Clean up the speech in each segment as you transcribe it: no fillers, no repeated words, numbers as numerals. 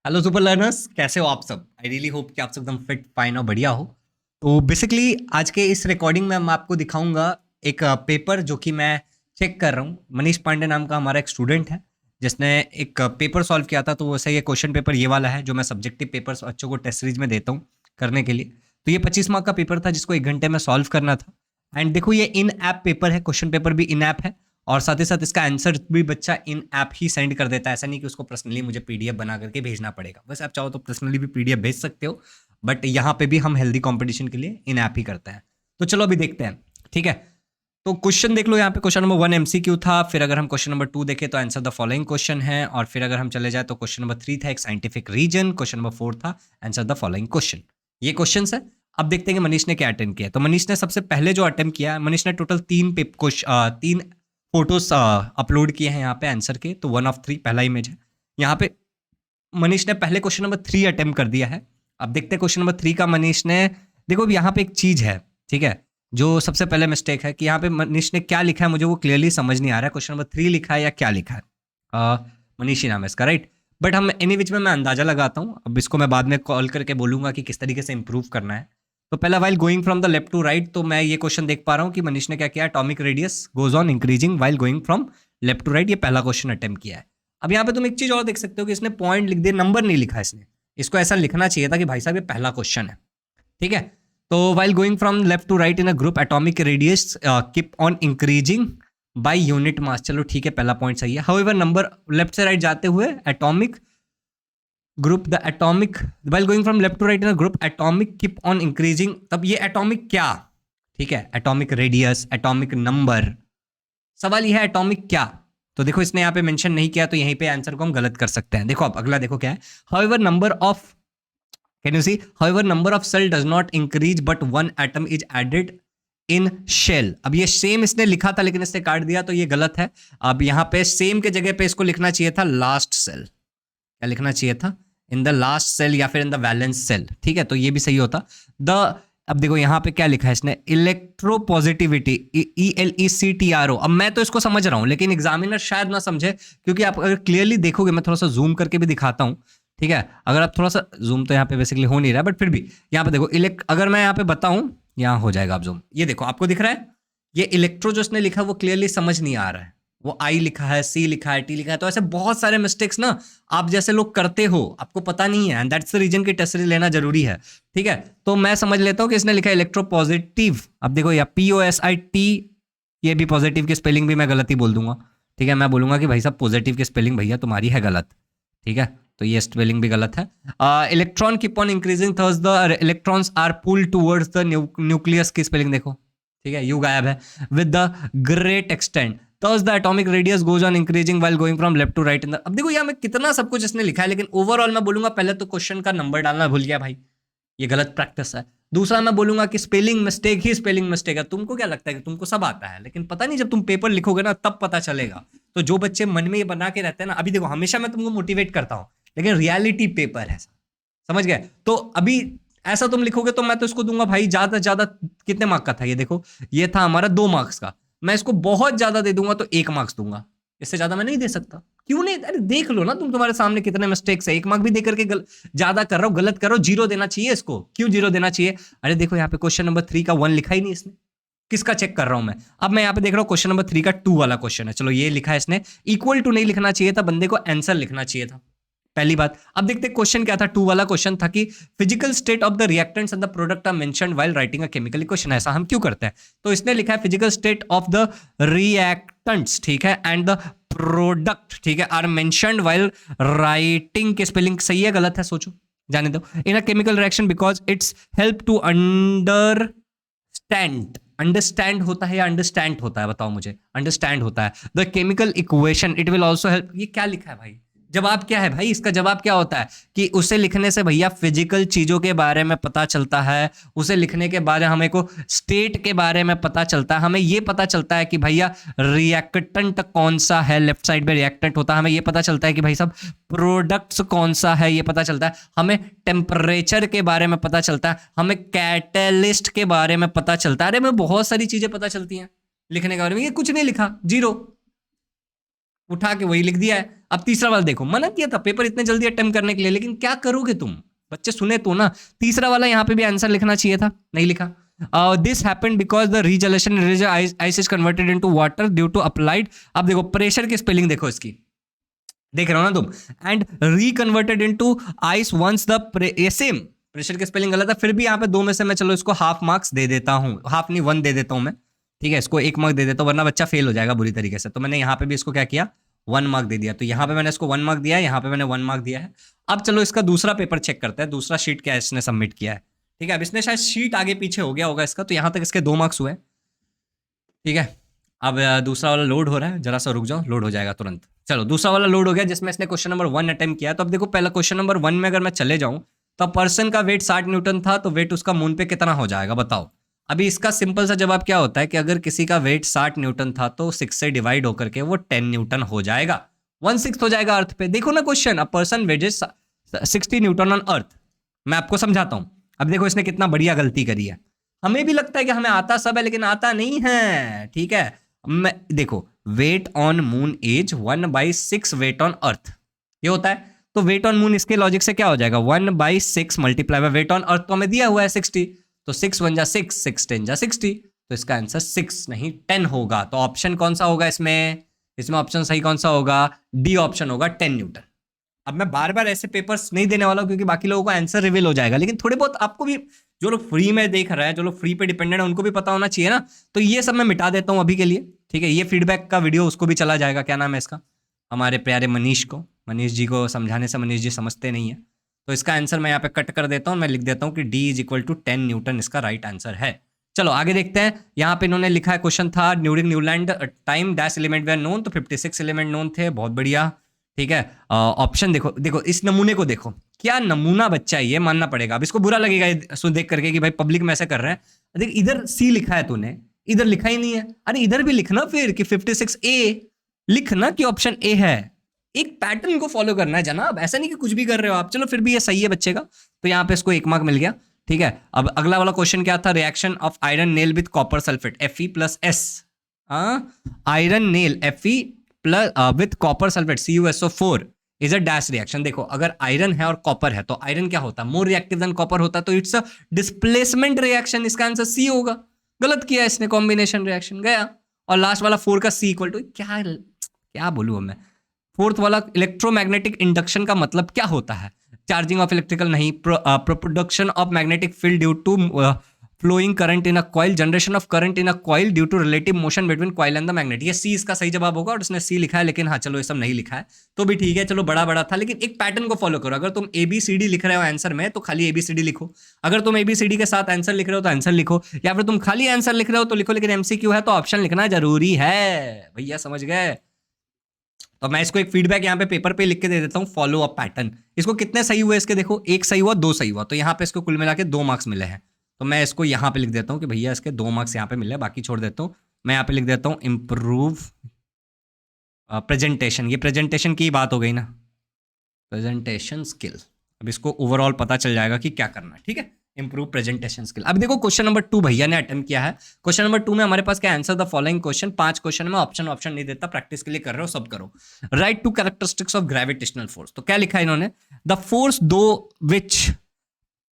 Hello super learners, कैसे हो आप सब। आई रियली होप कि आप सब एकदम फिट फाइन और बढ़िया हो। तो बेसिकली आज के इस रिकॉर्डिंग में मैं आपको दिखाऊंगा एक पेपर जो कि मैं चेक कर रहा हूँ। मनीष पांडे नाम का हमारा एक स्टूडेंट है जिसने एक पेपर सॉल्व किया था। तो वैसे ये क्वेश्चन पेपर ये वाला है जो मैं सब्जेक्टिव पेपर्स बच्चों को टेस्ट सीरीज में देता हूँ करने के लिए। तो ये 25 मार्क का पेपर था जिसको 1 घंटे में सॉल्व करना था। एंड देखो, ये इन ऐप पेपर है, क्वेश्चन पेपर भी इन ऐप है और साथ ही साथ इसका आंसर भी बच्चा इन ऐप ही सेंड कर देता है। ऐसा नहीं कि उसको पर्सनली मुझे पीडीएफ बना करके भेजना पड़ेगा। बस आप चाहो तो पर्सनली भी पीडीएफ भेज सकते हो, बट यहाँ पे भी हम हेल्दी कंपटीशन के लिए इन ऐप ही करते हैं। तो चलो अभी देखते हैं, ठीक है। तो क्वेश्चन देख लो, यहाँ पे क्वेश्चन नंबर 1 एमसीक्यू था। फिर अगर हम क्वेश्चन नंबर 2 देखें तो आंसर द फॉलोइंग क्वेश्चन है। और फिर अगर हम चले जाए तो क्वेश्चन नंबर 3 था एक साइंटिफिक रीजन। क्वेश्चन नंबर 4 था आंसर द फॉलोइंग क्वेश्चन। ये क्वेश्चन है। अब देखते हैं कि मनीष ने क्या अटेम्प्ट किया। तो मनीष ने सबसे पहले जो अटेम्प्ट किया, मनीष ने टोटल तीन फोटोज अपलोड किए हैं यहाँ पे आंसर के। तो 1 of 3 पहला इमेज है। यहाँ पे मनीष ने पहले क्वेश्चन नंबर 3 अटेम्प्ट कर दिया है। अब देखते हैं क्वेश्चन नंबर 3 का मनीष ने। देखो यहाँ पे एक चीज है, ठीक है, जो सबसे पहले मिस्टेक है कि यहाँ पे मनीष ने क्या लिखा है मुझे वो क्लियरली समझ नहीं आ रहा है। क्वेश्चन नंबर 3 लिखा है या क्या लिखा है। मनीष ही नाम है इसका, राइट। बट हम एनी विच में मैं अंदाजा लगाता हूँ। अब इसको मैं बाद में कॉल करके बोलूंगा कि किस तरीके से इंप्रूव करना है। तो पहला, while going from the left to right, तो मैं ये क्वेश्चन देख पा रहा हूँ कि मनीष ने क्या किया, atomic radius goes on increasing while going from left to right. ये पहला क्वेश्चन अटेम्प्ट किया है। अब यहाँ पे तुम एक चीज और देख सकते हो कि इसने पॉइंट लिख दिया, नंबर नहीं लिखा इसने। इसको ऐसा लिखना चाहिए था कि भाई साहब ये पहला क्वेश्चन है, ठीक है। तो while going from left to right in a group atomic radius keep on increasing by unit mass. चलो ठीक है, पहला पॉइंट सही है। हाउएवर नंबर लेफ्ट से राइट जाते हुए atomic group the atomic while going from left to right in a group atomic keep on increasing. तब ये एटॉमिक क्या, ठीक है, एटॉमिक रेडियस, एटॉमिक नंबर। सवाल यह है एटॉमिक क्या। तो देखो इसने यहाँ पे मेंशन नहीं किया, तो यहीं पे आंसर को हम गलत कर सकते हैं। देखो अब अगला देखो क्या है। However number of, can you see, however number of cell does not increase but one atom is added in shell. अब ये सेम इसने लिखा था लेकिन इसने काट दिया, तो ये गलत है। अब यहाँ पे सेम के जगह पे इसको लिखना चाहिए था लास्ट सेल। क्या लिखना चाहिए था, इन द लास्ट सेल या फिर इन द वैलेंस सेल, ठीक है, तो ये भी सही होता। द, अब देखो यहाँ पे क्या लिखा है इसने, इलेक्ट्रोपॉजिटिविटी, ELECTRO। अब मैं तो इसको समझ रहा हूं लेकिन एग्जामिनर शायद ना समझे, क्योंकि आप अगर क्लियरली देखोगे, मैं थोड़ा सा जूम करके भी दिखाता हूं, ठीक है। अगर आप थोड़ा सा जूम, तो यहाँ पे बेसिकली हो नहीं रहा बट फिर भी यहाँ पे देखो अगर मैं यहाँ पे बताऊं, यहाँ हो जाएगा आप जूम, ये देखो आपको दिख रहा है। ये इलेक्ट्रो जो उसने लिखा वो क्लियरली समझ नहीं आ रहा है। वो आई लिखा है, सी लिखा है, टी लिखा है। तो ऐसे बहुत सारे मिस्टेक्स ना आप जैसे लोग करते हो, आपको पता नहीं है, एंड दैट्स द रीजन कि टेस्ट सीरीज लेना जरूरी है, ठीक है। तो मैं समझ लेता हूं कि इसने लिखा है इलेक्ट्रो पॉजिटिव। अब देखो या POSIT, ये भी पॉजिटिव की स्पेलिंग भी मैं गलत ही बोल दूंगा, ठीक है। मैं बोलूंगा कि भाई साहब पॉजिटिव की स्पेलिंग भैया तुम्हारी है गलत, ठीक है। तो ये स्पेलिंग भी गलत है। Electron keep on increasing thus the electrons are pull towards the nucleus की स्पेलिंग देखो, ठीक है, यू गायब है, with the great extent. Thus the atomic radius goes on increasing while going from left to right in the, अब देखो यहाँ में कितना सब कुछ इसने लिखा है, लेकिन ओवरऑल मैं बोलूंगा पहले तो क्वेश्चन का नंबर डालना भूल गया भाई, ये गलत प्रैक्टिस है। दूसरा मैं बोलूंगा कि स्पेलिंग मिस्टेक ही स्पेलिंग मिस्टेक है। तुमको क्या लगता है कि तुमको सब आता है, लेकिन पता नहीं जब तुम पेपर लिखोगे ना तब पता चलेगा। तो जो बच्चे मन में ये बना के रहते हैं ना, अभी देखो हमेशा मैं तुमको मोटिवेट करता हूँ लेकिन रियलिटी पेपर है, समझ गए। तो अभी ऐसा तुम लिखोगे तो मैं तो इसको दूंगा भाई ज्यादा से ज्यादा, कितने मार्क का था ये देखो, ये था हमारा 2 मार्क्स का। मैं इसको बहुत ज्यादा दे दूंगा तो 1 मार्क्स दूंगा, इससे ज्यादा मैं नहीं दे सकता। क्यों नहीं, अरे देख लो ना तुम, तुम्हारे सामने कितने मिस्टेक्स है। 1 मार्क भी दे करके ज्यादा कर रहा हूं, गलत कर रहा हूं, 0 देना चाहिए इसको। क्यों 0 देना चाहिए। अरे देखो यहाँ पे क्वेश्चन नंबर 3 का 1 लिखा ही नहीं इसने, किसका चेक कर रहा हूं मैं। अब मैं यहाँ पे देख रहा हूँ क्वेश्चन नंबर 3 का 2 वाला क्वेश्चन है, चलो ये लिखा है इसने। इक्वल टू नहीं लिखना चाहिए था, बंदे को आंसर लिखना चाहिए था, पहली बात। अब देखते हैं क्वेश्चन क्या था। 2 वाला क्वेश्चन था कि physical state of the reactants and the product are mentioned while writing a chemical equation. ऐसा हम क्यों करते हैं, तो इसने लिखा है physical state of the reactants, ठीक है, एंड द प्रोडक्ट, ठीक है, आर मेंशन्ड व्हाइल राइटिंग के स्पेलिंग सही है गलत है सोचो, जाने दो। In a chemical reaction because it's help to understand, understand होता है या अंडरस्टैंड होता है, बताओ मुझे। अंडरस्टैंड होता है the chemical equation, it will also help. ये क्या लिखा है भाई, जवाब क्या है भाई, इसका जवाब क्या होता है कि उसे लिखने से भैया फिजिकल चीजों के बारे में पता चलता है। उसे लिखने के बाद हमें को स्टेट के बारे में पता चलता है। हमें ये पता चलता है कि भैया रिएक्टेंट कौन सा है, लेफ्ट साइड में रिएक्टेंट होता है। हमें ये पता चलता है कि भाई साहब प्रोडक्ट्स कौन सा है, ये पता चलता है। हमें टेम्परेचर के बारे में पता चलता है, हमें कैटलिस्ट के बारे में पता चलता है। अरे हमें बहुत सारी चीजें पता चलती हैं लिखने के बारे में। ये कुछ नहीं लिखा, 0। उठा के वही लिख दिया है। अब तीसरा वाला देखो, मना किया था पेपर इतने जल्दी अटेम्प्ट करने के लिए, लेकिन क्या करोगे तुम, बच्चे सुने तो ना। तीसरा वाला यहाँ पे भी आंसर लिखना चाहिए था, नहीं लिखा। This happened because the regelation ice is converted into water due to applied. अब देखो प्रेशर की स्पेलिंग देखो इसकी, देख रहे हो ना तुम, and reconverted into ice once the, ये सेम प्रेशर की स्पेलिंग गलत है, फिर भी यहाँ पे दो में से मैं चलो इसको हाफ मार्क्स दे देता हूँ, हाफ नहीं 1 दे देता हूँ मैं, ठीक है, इसको 1 मार्क दे देता हूँ, वरना बच्चा फेल हो जाएगा बुरी तरीके से। तो मैंने यहाँ पे भी इसको क्या किया, 1 मार्क दे दिया। तो यहाँ पे मैंने इसको 1 मार्क दिया है, यहाँ पे मैंने 1 मार्क दिया है। अब चलो इसका दूसरा पेपर चेक करते हैं, दूसरा शीट क्या इसने सबमिट किया है, ठीक है। अब इसने शायद शीट आगे पीछे हो गया होगा इसका, तो यहाँ तक इसके 2 मार्क्स हुए, ठीक है। अब दूसरा वाला लोड हो रहा है, जरा सा रुक जाओ, लोड हो जाएगा तुरंत। चलो दूसरा वाला लोड हो गया, जिसमें इसने क्वेश्चन नंबर 1 अटेम्प्ट किया। तो अब देखो पहला क्वेश्चन नंबर 1 में अगर मैं चले जाऊं, तो पर्सन का वेट 60 न्यूटन था, तो वेट उसका मून पे कितना हो जाएगा बताओ। अभी इसका सिंपल सा जवाब क्या होता है कि अगर किसी का वेट 60 न्यूटन था तो 6 से डिवाइड होकर के वो 10 न्यूटन हो जाएगा, 1/6 हो जाएगा अर्थ पे। देखो ना question, a person wages 60 Newton on earth. मैं आपको समझाता हूं। अब देखो इसने कितना बढ़िया गलती करी है। हमें भी लगता है कि हमें आता सब है, लेकिन आता नहीं है, ठीक है। मैं देखो, weight on moon is 1/6 weight on earth, ये होता है। तो वेट ऑन मून इसके लॉजिक से क्या हो जाएगा, 1/6 multiply by weight on earth, तो हमें दिया हुआ है 60, तो 6 1 जा 6, 6 10 जा 60, तो इसका आंसर 6 नहीं 10 होगा। तो ऑप्शन कौन सा होगा इसमें, इसमें ऑप्शन सही कौन सा होगा, डी ऑप्शन होगा, 10 न्यूटन। अब मैं बार बार ऐसे पेपर्स नहीं देने वाला हूं, क्योंकि बाकी लोगों को आंसर रिवील हो जाएगा, लेकिन थोड़े बहुत आपको भी, जो लोग फ्री में देख रहे हैं, जो लोग फ्री पे डिपेंडेंट है, उनको भी पता होना चाहिए ना। तो ये सब मैं मिटा देता हूं अभी के लिए, ठीक है। ये फीडबैक का वीडियो उसको भी चला जाएगा, क्या नाम है इसका, हमारे प्यारे मनीष को, मनीष जी को समझाने से मनीष जी समझते नहीं है। तो इसका आंसर मैं यहाँ पे कट कर देता हूँ, मैं लिख देता हूँ कि D is equal to 10 newton इसका राइट आंसर है। चलो आगे देखते हैं। यहाँ पे इन्होंने लिखा है, क्वेश्चन था during Newland time dash element were known, तो 56 एलिमेंट नोन थे, बहुत बढ़िया, ठीक है। ऑप्शन देखो, देखो इस नमूने को देखो, क्या नमूना बच्चा है, ये मानना पड़ेगा। अब इसको बुरा लगेगा सो देख करके कि भाई पब्लिक में ऐसे कर रहे हैं। देख इधर सी लिखा है तूने, इधर लिखा ही नहीं है। अरे इधर भी लिखना फिर कि 56A लिखना कि ऑप्शन ए है। एक पैटर्न को फॉलो करना है जनाब, ऐसा नहीं कि कुछ भी कर रहे हो आप। चलो फिर भी ये सही है बच्चे का, तो यहाँ पे इसको 1 मार्क मिल गया, ठीक है। अब अगला वाला क्वेश्चन क्या था, reaction of iron nail with copper sulphate Fe+S, iron nail Fe plus with copper sulphate CuSO4 is a dash reaction. देखो अगर आयरन है और कॉपर है, तो आयरन क्या होता है, मोर रिएक्टिव देन कॉपर होता है, तो इट्स अ डिस्प्लेसमेंट रिएक्शन, इसका आंसर सी होगा। गलत किया इसने, कॉम्बिनेशन रिएक्शन गया। और लास्ट वाला 4 का C इक्वल टू, क्या क्या बोलूं मैं, फोर्थ वाला इलेक्ट्रोमैग्नेटिक इंडक्शन का मतलब क्या होता है, चार्जिंग ऑफ इलेक्ट्रिकल नहीं, production of magnetic field due to flowing current in a coil, generation of current in a coil due to relative motion between coil and the magnet. ये C इसका सही जवाब होगा, और उसने सी लिखा है, लेकिन हाँ चलो ये सब नहीं लिखा है तो भी ठीक है, चलो बड़ा बड़ा था, लेकिन एक पैटर्न को फॉलो करो। अगर तुम ABCD लिख रहे हो आंसर में, तो खाली ABCD लिखो। अगर तुम ABCD के साथ आंसर लिख रहे हो तो आंसर लिखो, या फिर तुम खाली आंसर लिख रहे हो तो लिखो, लेकिन MCQ है तो ऑप्शन लिखना जरूरी है भैया, समझ गए। तो मैं इसको एक फीडबैक यहाँ पे पेपर पे लिख के दे देता हूँ, फॉलो अप पैटर्न। इसको कितने सही हुए इसके, देखो 1 सही हुआ, 2 सही हुआ, तो यहाँ पे इसको कुल मिला के 2 मार्क्स मिले हैं। तो मैं इसको यहाँ पे लिख देता हूँ कि भैया इसके 2 मार्क्स यहाँ पे मिले, बाकी छोड़ देता हूँ। मैं यहाँ पे लिख देता हूँ इम्प्रूव प्रेजेंटेशन। ये प्रेजेंटेशन की बात हो गई ना, प्रेजेंटेशन स्किल। अब इसको ओवरऑल पता चल जाएगा कि क्या करना है, ठीक है। Improve presentation skill. अब देखो क्वेश्चन नंबर 2 भैया ने अटेम्प्ट किया है। क्वेश्चन नंबर 2 में हमारे पास क्या, answer the following question. 5 question में ऑप्शन नहीं देता, प्रैक्टिस के लिए कर रहे हो, सब करो। Right to characteristics of gravitational force. तो क्या लिखा है इन्होंने, द फोर्स दो विच,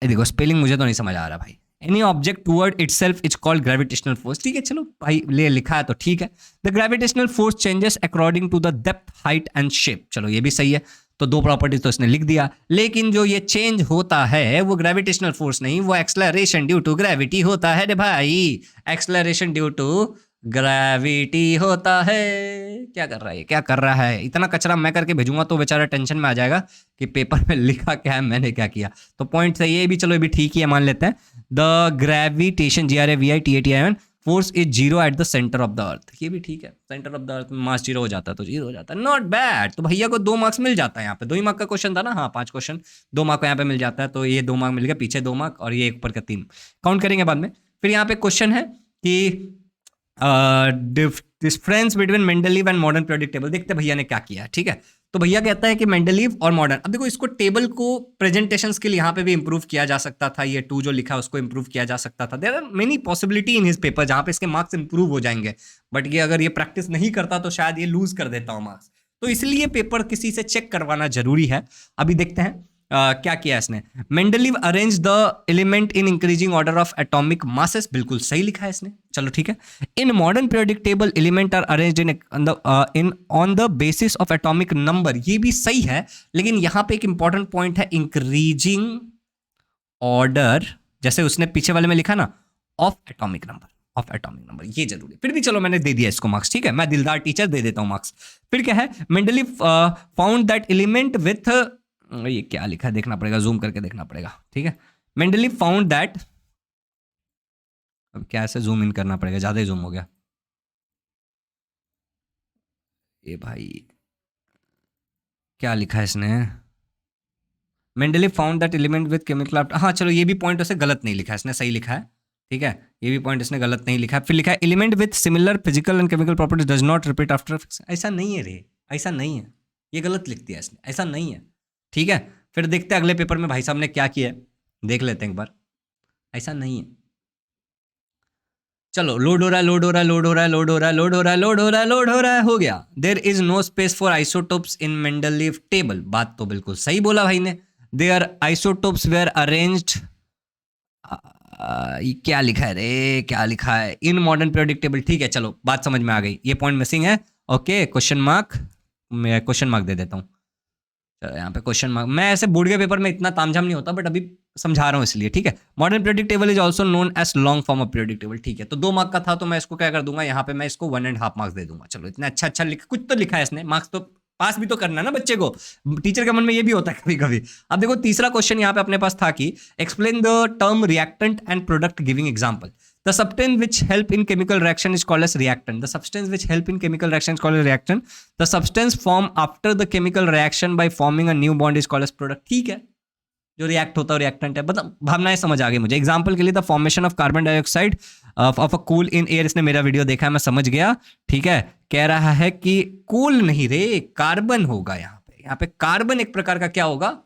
देखो स्पेलिंग मुझे तो नहीं समझ आ रहा भाई, any object toward itself is called gravitational force. ठीक है चलो भाई, ले लिखा है तो ठीक है। The gravitational force changes according to the depth, height and shape. चलो ये भी सही है, तो 2 प्रॉपर्टीज तो इसने लिख दिया। लेकिन जो ये चेंज होता है वो ग्रेविटेशनल फोर्स नहीं, वो एक्सेलरेशन ड्यू टू ग्रेविटी होता है रे भाई, एक्सेलरेशन ड्यू टू ग्रेविटी होता है। क्या कर रहा है, क्या कर रहा है, इतना कचरा मैं करके भेजूंगा तो बेचारा टेंशन में आ जाएगा कि पेपर में लिखा क्या है, मैंने क्या किया। तो पॉइंट सही है, ये भी चलो ये भी ठीक ही है, मान लेते हैं। The gravitation GRAVITATION force is 0 at the centre of the earth. ये भी ठीक है, सेंटर ऑफ द अर्थ में मास 0 हो जाता है तो 0 हो जाता है, नॉट बैड। तो भैया को 2 मार्क्स मिल जाता है यहाँ पे, 2 ही मार्क का क्वेश्चन था ना, हाँ 5 क्वेश्चन 2 मार्क को यहाँ पे मिल जाता है। तो ये 2 मार्क मिल गया, पीछे 2 मार्क और ये ऊपर का 3 काउंट करेंगे बाद में। फिर यहाँ पे क्वेश्चन है कि difference between Mendeleev and modern periodic table. देखते भैया ने क्या किया, ठीक है। तो भैया कहता है कि मेंडलीव और मॉडर्न, अब देखो इसको टेबल को प्रेजेंटेशन के लिए यहाँ पे भी इंप्रूव किया जा सकता था, ये 2 जो लिखा है उसको इंप्रूव किया जा सकता था। There are many possibility in his paper जहाँ पे इसके मार्क्स इंप्रूव हो जाएंगे, बट ये अगर ये प्रैक्टिस नहीं करता तो शायद ये लूज कर देता हूँ मार्क्स। तो इसलिए पेपर किसी से चेक करवाना जरूरी है। अभी देखते हैं क्या किया इसने। Mendeleev arrange the element in increasing order of atomic masses, बिल्कुल सही लिखा है इसने, चलो ठीक है। In modern periodic table element are arranged in on the basis of atomic number, ये भी सही है, लेकिन यहां पे एक इंपॉर्टेंट पॉइंट है, इंक्रीजिंग ऑर्डर, जैसे उसने पीछे वाले में लिखा ना, of atomic number, of atomic number, ये जरूरी है। फिर भी चलो मैंने दे दिया इसको मार्क्स, ठीक है, मैं दिलदार टीचर दे देता हूं मार्क्स। फिर क्या है, Mendeleev found that element with, ये क्या लिखा है देखना पड़ेगा, जूम करके देखना पड़ेगा, ठीक है। मेंडलीव फाउंड दैट, अब क्या ऐसे जूम इन करना पड़ेगा, ज्यादा ही जूम हो गया ये भाई, क्या लिखा है इसने, Mendeleev found that element with chemical, हाँ चलो ये भी पॉइंट उसे गलत नहीं लिखा है इसने, सही लिखा है, ठीक है, ये भी पॉइंट इसने गलत नहीं लिखा है। फिर लिखा है element with similar physical and chemical properties does not repeat after, ऐसा नहीं है रे, ऐसा नहीं है, ये गलत लिख दिया इसने, ऐसा नहीं है, ठीक है। फिर देखते हैं अगले पेपर में भाई साहब ने क्या किया है, देख लेते हैं एक बार, ऐसा नहीं है। चलो लोड हो रहा है, लोड हो रहा है, लोड हो रहा है, लोड हो रहा है, लोड हो रहा है, लोड हो रहा है, लोड हो रहा है, हो गया। There is no space for isotopes in Mendeleev table, बात तो बिल्कुल सही बोला भाई ने। देयर आइसोटोप्स वेयर अरेंज्ड, क्या लिखा है रे, क्या लिखा है, इन मॉडर्न पीरियोडिक टेबल, ठीक है चलो बात समझ में आ गई, ये पॉइंट मिसिंग है, ओके क्वेश्चन मार्क, मैं क्वेश्चन मार्क दे देता हूँ, यहाँ पे क्वेश्चन मार्क, मैं ऐसे बोर्ड के पेपर में इतना तामझाम नहीं होता, बट अभी समझा रहा हूँ इसलिए, ठीक है। Modern periodic table is also known as long form of periodic table, ठीक है, तो 2 मार्क का था, तो मैं इसको क्या कर दूंगा, यहाँ पे मैं इसको 1.5 मार्क्स दे दूंगा। चलो इतना अच्छा अच्छा कुछ तो लिखा है इसने, मार्क्स तो पास भी तो करना है ना बच्चे को, टीचर के मन में ये भी होता है कभी कभी। अब देखो तीसरा क्वेश्चन यहाँ पे अपने पास था कि explain the term reactant and product giving example. The substance which help in chemical reaction is called as reactant. The substance which help in chemical reaction is called as reactant. The substance formed after the chemical reaction by forming a new bond is called as product. ठीक है, जो react होता है reactant है, मतलब भावनाएं समझ आ गई मुझे। एग्जांपल के लिए the formation of carbon dioxide of a cool in air, इसने मेरा वीडियो देखा है, मैं समझ गया, ठीक है। कह रहा है कि कूल नहीं रे, कार्बन होगा यहाँ पे कार्बन एक प्रकार का क्या होगा,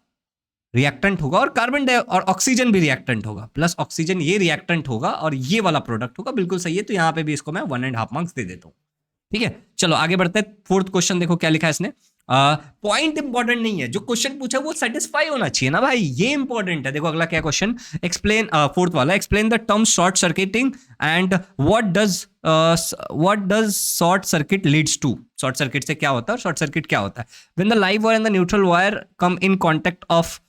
रिएक्टेंट होगा, और कार्बन डाइ और ऑक्सीजन भी रिएक्टेंट होगा, प्लस ऑक्सीजन ये रिएक्टेंट होगा और ये वाला प्रोडक्ट होगा, बिल्कुल सही है। तो यहाँ पे भी इसको मैं 1.5 मार्क्स दे देता हूँ, ठीक है। चलो आगे बढ़ते हैं, फोर्थ क्वेश्चन देखो क्या लिखा है इसने। पॉइंट इंपॉर्टेंट नहीं है, जो क्वेश्चन पूछा वो सेटिस्फाई होना चाहिए ना भाई, ये इंपॉर्टेंट है। देखो अगला क्या क्वेश्चन, एक्सप्लेन, फोर्थ वाला, explain the term short circuiting and what does short circuit leads to. Short circuit से क्या होता है, शॉर्ट सर्किट क्या होता है। When the live wire and the neutral wire come in contact of,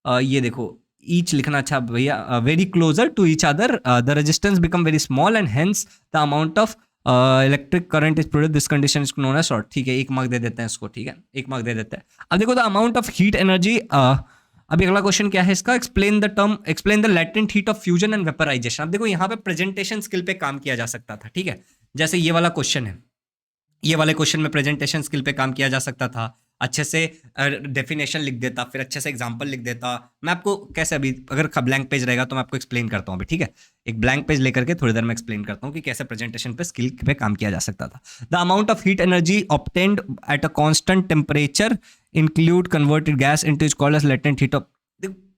ये देखो ईच लिखना, अच्छा भैया, very closer to each other, the resistance become very small and hence the amount of electric current is produced, this condition is known as short, ठीक है, 1 mark दे देते हैं इसको, ठीक है, 1 मार्क दे देते हैं। अब देखो the amount of heat energy, अभी अगला क्वेश्चन क्या है इसका, explain the term, explain the latent heat of fusion and vaporization. अब देखो यहाँ पे प्रेजेंटेशन स्किल पे काम किया जा सकता था, ठीक है, जैसे ये वाला क्वेश्चन है, ये वाले क्वेश्चन में प्रेजेंटेशन स्किल पे काम किया जा सकता था, अच्छे से डेफिनेशन लिख देता, फिर अच्छे से एग्जांपल लिख देता। मैं आपको कैसे, अभी अगर ब्लैंक पेज रहेगा तो मैं आपको एक्सप्लेन करता हूँ अभी, ठीक है, एक ब्लैंक पेज लेकर के थोड़ी देर में एक्सप्लेन करता हूँ कि कैसे प्रेजेंटेशन पे स्किल पे काम किया जा सकता था। The amount of heat energy obtained at a constant temperature include converted gas into is called as latent heat of,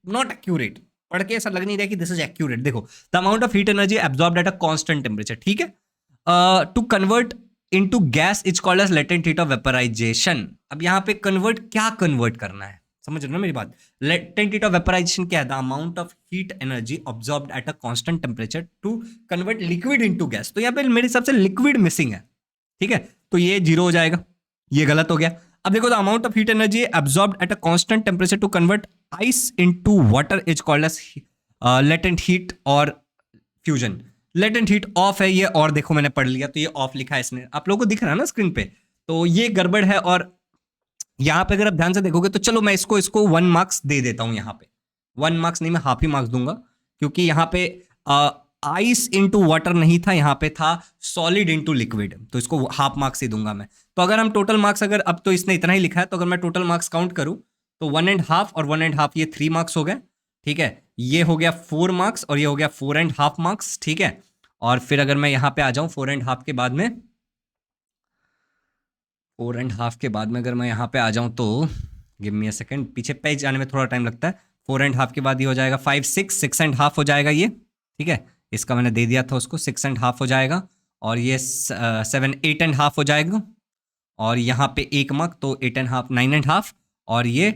not accurate, पढ़ के ऐसा लग नहीं रहा कि दिस इज एक्यूरेट। देखो the amount of heat energy absorbed at a constant temperature, ठीक है, to convert into gas is called as latent heat of vaporization. अब यहाँ पे कन्वर्ट, क्या कन्वर्ट करना है, समझ रहे हो ना मेरी बात। लेटेंट हीट ऑफ वेपराइजेशन क्या है, the amount of heat energy absorbed at a constant temperature to convert liquid into gas. तो यहाँ पे मेरे हिसाब से लिक्विड मिसिंग है, ठीक है, तो ये 0 हो जाएगा, ये गलत हो गया। अब देखो the amount of heat energy absorbed at a constant temperature to convert ice into water is called as latent heat और फ्यूजन। लेटेंट हीट ऑफ है ये, और देखो मैंने पढ़ लिया तो ये ऑफ लिखा है इसने, आप लोगों को दिख रहा है ना स्क्रीन पे, तो ये गड़बड़ है। और यहाँ पे अगर आप ध्यान से देखोगे तो चलो मैं इसको 1 मार्क्स दे देता हूँ, यहाँ पे 1 मार्क्स नहीं, मैं हाफ ही मार्क्स दूंगा, क्योंकि यहाँ पे आइस इंटू वाटर नहीं था, यहाँ पे था सॉलिड इंटू लिक्विड, तो इसको हाफ मार्क्स ही दूंगा मैं। तो अगर हम टोटल मार्क्स, अगर अब तो इसने इतना ही लिखा है, तो अगर मैं टोटल मार्क्स काउंट करूँ तो 1.5 और 1.5 ये 3 मार्क्स हो गए, ठीक है, ये हो गया 4 मार्क्स और ये हो गया 4.5 मार्क्स, ठीक है। और फिर अगर मैं यहाँ पे आ जाऊँ 4.5 के बाद में, 4.5 के बाद में अगर मैं यहाँ पे आ जाऊँ तो गिव मी अ सेकंड, पीछे पेज जाने में थोड़ा टाइम लगता है। 4.5 के बाद ये हो जाएगा 5, 6.5 हो जाएगा ये, ठीक है, इसका मैंने दे दिया था उसको, 6.5 हो जाएगा, और ये 7, 8.5 हो जाएगा, और यहाँ पे 1 मार्क, तो 8.5 9.5, और ये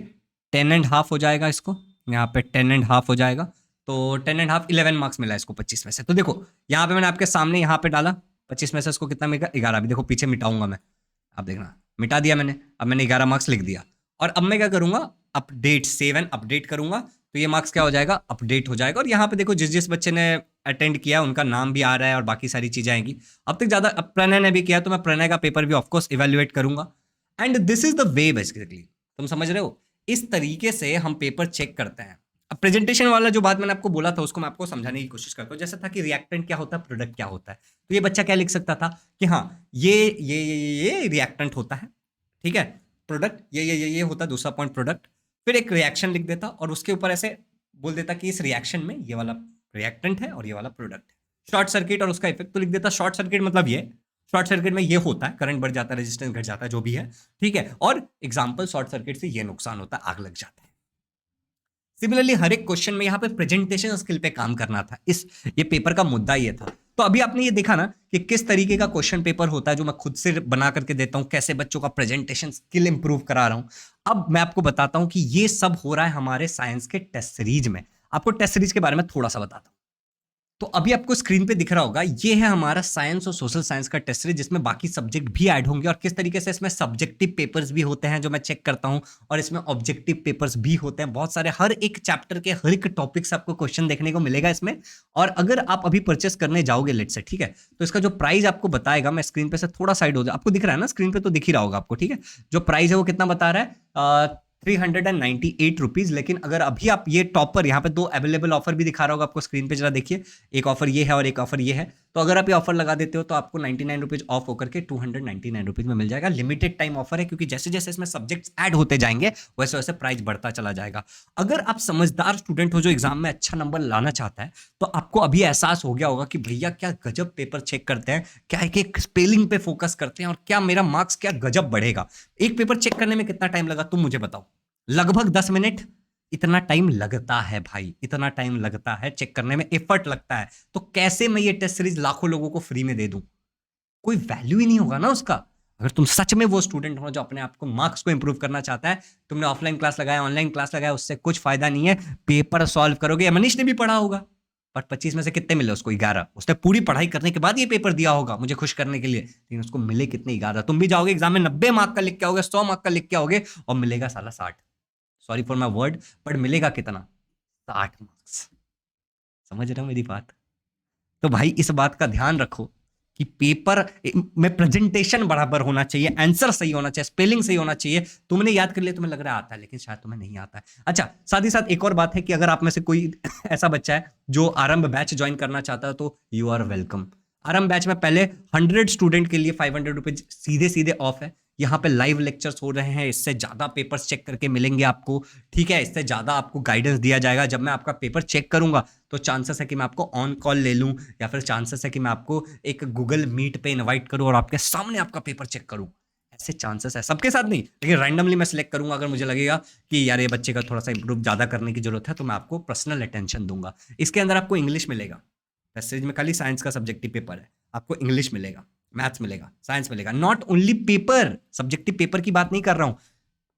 10.5 हो जाएगा इसको, यहाँ पे 10.5 हो जाएगा, तो 10.5 11 मार्क्स मिला इसको 25 में से। तो देखो यहाँ पे मैंने आपके सामने यहाँ पे डाला 25 में से इसको कितना मिलेगा 11। अभी देखो पीछे मिटाऊंगा मैं, आप देखना मिटा दिया मैंने, अब मैंने 11 मार्क्स लिख दिया। और अब मैं क्या करूंगा, अपडेट सेव एंड अपडेट करूंगा, तो ये मार्क्स क्या हो जाएगा, अपडेट हो जाएगा। और यहाँ पे देखो जिस जिस बच्चे ने अटेंड किया उनका नाम भी आ रहा है और बाकी सारी चीजें आएंगी। अब तक ज्यादा, अब प्रणय ने भी किया तो मैं प्रणय का पेपर भी ऑफकोर्स इवेल्युएट करूंगा। And this is the way basically, तुम समझ रहे हो, इस तरीके से हम पेपर चेक करते हैं। अब प्रेजेंटेशन वाला जो बात मैंने आपको बोला था उसको मैं आपको समझाने की कोशिश करता हूँ। जैसे था कि रिएक्टेंट क्या होता है, प्रोडक्ट क्या होता है, तो ये बच्चा क्या लिख सकता था कि हाँ ये रिएक्टेंट होता है, ठीक है, प्रोडक्ट ये होता है, दूसरा पॉइंट प्रोडक्ट, फिर एक रिएक्शन लिख देता और उसके ऊपर ऐसे बोल देता कि इस रिएक्शन में ये वाला रिएक्टेंट है और ये वाला प्रोडक्ट है। शॉर्ट सर्किट और उसका इफेक्ट तो लिख देता, शॉर्ट सर्किट मतलब ये, शॉर्ट सर्किट में ये होता है, करंट बढ़ जाता है, रेजिस्टेंस घट जाता है, जो भी है, ठीक है, और एग्जांपल शॉर्ट सर्किट से ये नुकसान होता है, आग लग जाता है। सिमिलरली हर एक क्वेश्चन में यहाँ पे प्रेजेंटेशन स्किल पे काम करना था, इस ये पेपर का मुद्दा ये था। तो अभी आपने ये देखा ना कि किस तरीके का क्वेश्चन पेपर होता है जो मैं खुद से बना करके देता हूं, कैसे बच्चों का प्रेजेंटेशन स्किल इंप्रूव करा रहा हूं। अब मैं आपको बताता हूं कि ये सब हो रहा है हमारे साइंस के टेस्ट सीरीज में। आपको टेस्ट सीरीज के बारे में थोड़ा सा बताता हूं। तो अभी आपको स्क्रीन पे दिख रहा होगा, ये है हमारा साइंस और सोशल साइंस का टेस्ट सीरीज, जिसमें बाकी सब्जेक्ट भी ऐड होंगे और किस तरीके से इसमें सब्जेक्टिव पेपर्स भी होते हैं जो मैं चेक करता हूं, और इसमें ऑब्जेक्टिव पेपर्स भी होते हैं बहुत सारे। हर एक चैप्टर के हर एक टॉपिक से आपको क्वेश्चन देखने को मिलेगा इसमें। और अगर आप अभी परचेस करने जाओगे लेट से, ठीक है, तो इसका जो प्राइस आपको बताएगा, मैं स्क्रीन पे से थोड़ा साइड हो जाए, आपको दिख रहा है ना स्क्रीन पे, तो दिख ही रहा होगा आपको, ठीक है, जो प्राइस है वो कितना बता रहा है, 398 रुपीज। लेकिन अगर अभी आप ये टॉपर, यहाँ पे 2 अवेलेबल ऑफर भी दिखा रहा होगा आपको स्क्रीन पे, जरा देखिए, एक ऑफर ये है और एक ऑफर ये है। तो अगर आप ये ऑफर लगा देते हो तो आपको 99 रुपीज ऑफ होकर के 299 रुपीज में मिल जाएगा। लिमिटेड टाइम ऑफर है, क्योंकि जैसे जैसे इसमें सब्जेक्ट्स ऐड होते जाएंगे वैसे वैसे प्राइस बढ़ता चला जाएगा। अगर आप समझदार स्टूडेंट हो जो एग्जाम में अच्छा नंबर लाना चाहता है, तो आपको अभी एहसास हो गया होगा कि भैया क्या गजब पेपर चेक करते हैं, क्या एक एक स्पेलिंग पे फोकस करते हैं, और क्या मेरा मार्क्स क्या गजब बढ़ेगा। एक पेपर चेक करने में कितना टाइम लगा तुम मुझे बताओ? लगभग 10 मिनट। इतना टाइम लगता है भाई, इतना टाइम लगता है चेक करने में, एफर्ट लगता है। तो कैसे मैं ये टेस्ट सीरीज लाखों लोगों को फ्री में दे दूं? कोई वैल्यू ही नहीं होगा ना उसका। अगर तुम सच में वो स्टूडेंट हो जो अपने आप को मार्क्स को इंप्रूव करना चाहता है, तुमने ऑफलाइन क्लास लगाया, ऑनलाइन क्लास लगाया, उससे कुछ फायदा नहीं है। पेपर सॉल्व करोगे, मनीष ने भी पढ़ा होगा, पर 25 में से कितने मिले उसको? 11। उसने पूरी पढ़ाई करने के बाद ये पेपर दिया होगा मुझे खुश करने के लिए, लेकिन उसको मिले कितने? 11। तुम भी जाओगे एग्जाम में 90 मार्क का लिख के आओगे, 100 मार्क का लिख के आओगे, और मिलेगा साला 60। Sorry for my word, but मिलेगा कितना? 60 मार्क्स। समझ रहे हो मेरी बात? तो भाई इस बात का ध्यान रखो कि पेपर में प्रेजेंटेशन बराबर होना चाहिए, आंसर सही होना चाहिए, स्पेलिंग सही होना चाहिए। तुमने याद कर लिया, तुम्हें लग रहा आता है, लेकिन शायद तुम्हें नहीं आता है। अच्छा, साथ ही साथ एक और बात है कि अगर आप में से कोई ऐसा बच्चा है जो आरंभ बैच ज्वाइन करना चाहता है, तो यू आर वेलकम। आरंभ बैच में पहले 100 स्टूडेंट के लिए 500 रुपीज सीधे सीधे ऑफ है। यहाँ पे लाइव लेक्चर्स हो रहे हैं, इससे ज्यादा पेपर्स चेक करके मिलेंगे आपको, ठीक है, इससे ज्यादा आपको गाइडेंस दिया जाएगा। जब मैं आपका पेपर चेक करूंगा तो चांसेस है कि मैं आपको ऑन कॉल ले लूं, या फिर चांसेस है कि मैं आपको एक गूगल मीट पे इनवाइट करूं और आपके सामने आपका पेपर चेक करूं। ऐसे चांसेस है, सबके साथ नहीं, लेकिन रैंडमली मैं सिलेक्ट करूंगा। अगर मुझे लगेगा कि यार ये बच्चे का थोड़ा सा इंप्रूव ज्यादा करने की जरूरत है, तो मैं आपको पर्सनल अटेंशन दूंगा। इसके अंदर आपको इंग्लिश मिलेगा, टेस्ट सीरीज में खाली साइंस का सब्जेक्टिव पेपर है, आपको इंग्लिश मिलेगा, मैथ्स मिलेगा, साइंस मिलेगा। Not only paper, subjective paper की बात नहीं कर रहा हूं,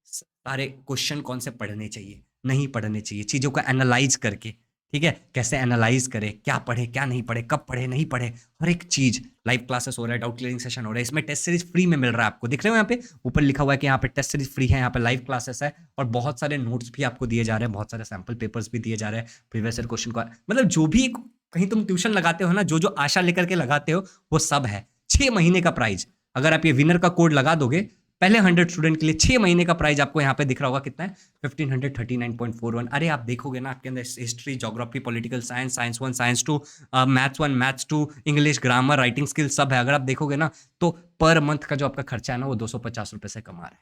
सारे क्वेश्चन कौन से पढ़ने चाहिए, नहीं पढ़ने चाहिए, चीजों को एनालाइज करके, ठीक है, कैसे एनालाइज करें, क्या पढ़े क्या नहीं पढ़े, कब पढ़े नहीं पढ़े, हर एक चीज। लाइव क्लासेस हो रहा है, डाउट क्लियरिंग सेशन हो रहा है, इसमें टेस्ट सीरीज फ्री में मिल रहा है आपको। दिख रहे हो यहाँ पे ऊपर लिखा हुआ है कि यहाँ पे टेस्ट सीरीज फ्री है, यहाँ पे लाइव क्लासेस है, और बहुत सारे नोट्स भी आपको दिए जा रहे हैं, बहुत सारे सैंपल पेपर्स भी दिए जा रहे हैं, प्रीवियस ईयर क्वेश्चन का, मतलब जो भी कहीं तुम ट्यूशन लगाते हो ना, जो जो आशा लेकर के लगाते हो वो सब है। 6 महीने का प्राइस, अगर आप ये विनर का कोड लगा दोगे पहले 100 स्टूडेंट के लिए, 6 महीने का प्राइस आपको यहाँ पे दिख रहा होगा कितना है, 1539.41। अरे आप देखोगे ना, आपके अंदर history, geography, political science, science 1, science 2, maths 1, maths 2, English, grammar, writing skill सब है। अगर आप देखोगे ना, तो पर मंथ का जो आपका खर्चा है ना, वो 250 रुपए से कमा रहा है।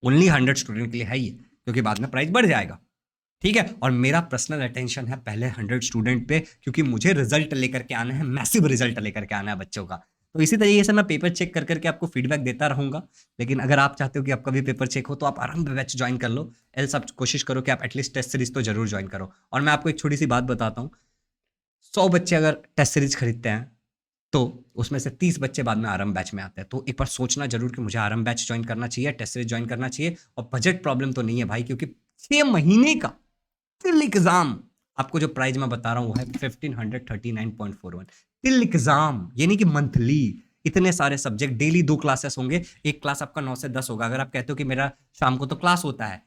ओनली 100 स्टूडेंट के लिए है ये, क्योंकि बाद में प्राइस बढ़ जाएगा, ठीक है। और मेरा पर्सनल अटेंशन है पहले 100 स्टूडेंट पे, क्योंकि मुझे रिजल्ट लेकर के आना है, मैसिव रिजल्ट लेकर के आना है बच्चों का। तो इसी तरीके से मैं पेपर चेक कर करके आपको फीडबैक देता रहूंगा। लेकिन अगर आप चाहते हो कि आपका भी पेपर चेक हो, तो आप आरंभ बैच ज्वाइन कर लो, एल्स आप कोशिश करो कि आप एटलीस्ट टेस्ट सीरीज तो जरूर ज्वाइन करो। और मैं आपको एक छोटी सी बात बताता हूँ, 100 बच्चे अगर टेस्ट सीरीज खरीदते हैं तो उसमें से 30 बच्चे बाद में आरंभ बैच में आते हैं। तो एक बार सोचना जरूर कि मुझे आरंभ बैच ज्वाइन करना चाहिए, टेस्ट सीरीज ज्वाइन करना चाहिए। और बजट प्रॉब्लम तो नहीं है भाई, क्योंकि 6 महीने का टिल एग्जाम आपको जो प्राइस मैं बता रहा हूँ वो है 1539.41 टिल एग्जाम, ये नहीं कि मंथली। इतने सारे सब्जेक्ट, डेली 2 क्लासेस होंगे, एक क्लास आपका 9 से 10 होगा। अगर आप कहते हो कि मेरा शाम को तो क्लास होता है,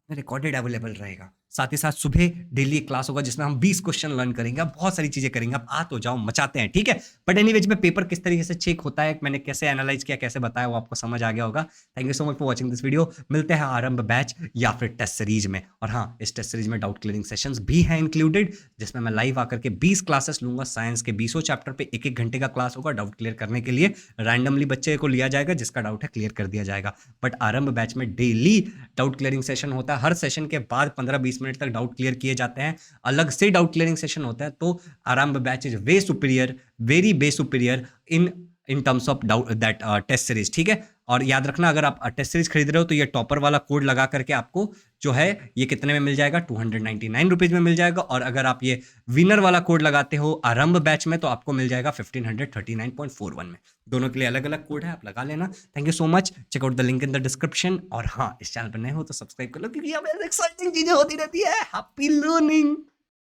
रिकॉर्डेड अवेलेबल रहेगा। साथ ही साथ सुबह डेली एक क्लास होगा जिसमें हम 20 क्वेश्चन लर्न करेंगे, आप बहुत सारी चीजें करेंगे। आप आ तो जाओ, मचाते हैं, ठीक है। बट एनीवेज में पेपर किस तरीके से चेक होता है, मैंने कैसे एनालाइज किया, कैसे बताया, वो आपको समझ आ गया होगा। Thank you so much for watching this video. मिलते हैं आरंभ बैच या फिर टेस्ट सीरीज में। और हाँ, इस टेस्ट सीरीज में डाउट क्लियरिंग सेशंस भी हैं इंक्लूडेड, जिसमें मैं लाइव आकर के 20 क्लासेस लूंगा। साइंस के 20 चैप्टर पे 1-1 घंटे का क्लास होगा। डाउट क्लियर करने के लिए रैंडमली बच्चे को लिया जाएगा, जिसका डाउट है क्लियर कर दिया जाएगा। बट आरंभ बैच में डेली डाउट क्लियरिंग सेशन होता है। हर सेशन के बाद 15-20 मिनट तक डाउट क्लियर किए जाते हैं, अलग से डाउट क्लियरिंग सेशन होता है। तो Arambh batch is way superior, very way superior in terms of doubt that test series, ठीक है। और याद रखना, अगर आप टेस्ट सीरीज खरीद रहे हो तो ये टॉपर वाला कोड लगा करके आपको जो है ये कितने में मिल जाएगा, 299 रुपीज में मिल जाएगा। और अगर आप ये विनर वाला कोड लगाते हो आरंभ बैच में तो आपको मिल जाएगा 1539.41 में। दोनों के लिए अलग अलग कोड है, आप लगा लेना। Thank you so much, check out the link in the description. और हाँ, इस चैनल पर नए हो तो सब्सक्राइब कर लो, क्योंकि यहाँ पे एक्साइटिंग चीजें होती रहती है। Happy learning.